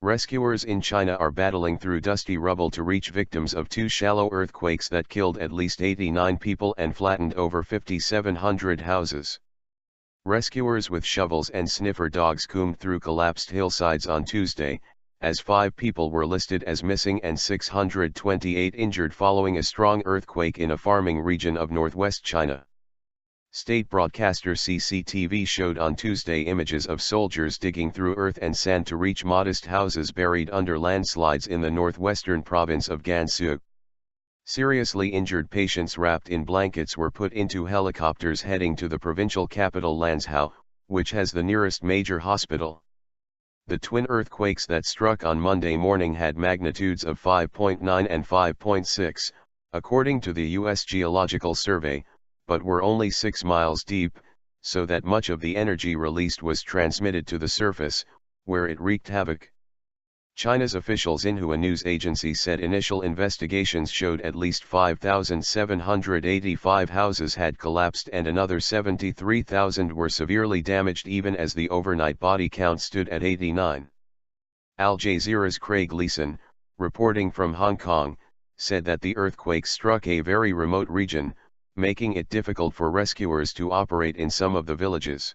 Rescuers in China are battling through dusty rubble to reach victims of two shallow earthquakes that killed at least 89 people and flattened over 5,700 houses. Rescuers with shovels and sniffer dogs combed through collapsed hillsides on Tuesday, as 5 people were listed as missing and 628 injured following a strong earthquake in a farming region of northwest China. State broadcaster CCTV showed on Tuesday images of soldiers digging through earth and sand to reach modest houses buried under landslides in the northwestern province of Gansu. Seriously injured patients wrapped in blankets were put into helicopters heading to the provincial capital Lanzhou, which has the nearest major hospital. The twin earthquakes that struck on Monday morning had magnitudes of 5.9 and 5.6, according to the US Geological Survey, but were only 6 miles deep, so that much of the energy released was transmitted to the surface, where it wreaked havoc. China's official Xinhua news agency said initial investigations showed at least 5,785 houses had collapsed and another 73,000 were severely damaged even as the overnight body count stood at 89. Al Jazeera's Craig Leeson, reporting from Hong Kong, said that the earthquake struck a very remote region, making it difficult for rescuers to operate in some of the villages.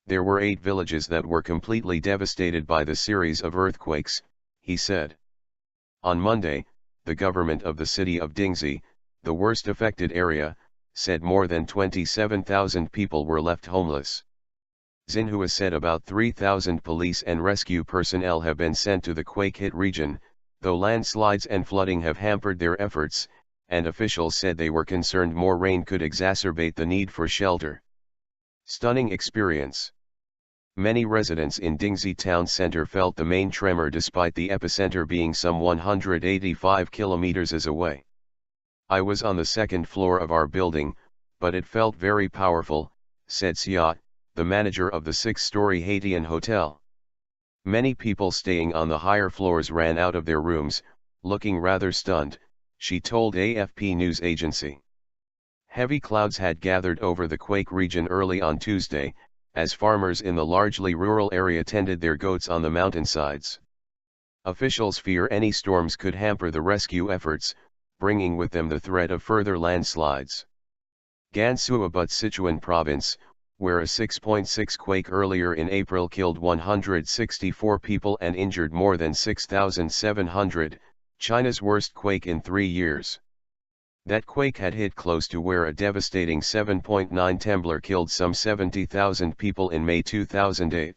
There were 8 villages that were completely devastated by the series of earthquakes, he said. On Monday, the government of the city of Dingxi, the worst affected area, said more than 27,000 people were left homeless. Xinhua said about 3,000 police and rescue personnel have been sent to the quake-hit region, though landslides and flooding have hampered their efforts, and officials said they were concerned more rain could exacerbate the need for shelter. Stunning experience. Many residents in Dingxi town center felt the main tremor despite the epicenter being some 185 kilometers away. I was on the second floor of our building, but it felt very powerful, said Xia, the manager of the 6-story Haitian hotel. Many people staying on the higher floors ran out of their rooms, looking rather stunned, she told AFP news agency. Heavy clouds had gathered over the quake region early on Tuesday, as farmers in the largely rural area tended their goats on the mountainsides. Officials fear any storms could hamper the rescue efforts, bringing with them the threat of further landslides. Gansu abuts Sichuan province, where a 6.6 quake earlier in April killed 164 people and injured more than 6,700, China's worst quake in 3 years. That quake had hit close to where a devastating 7.9 trembler killed some 70,000 people in May 2008.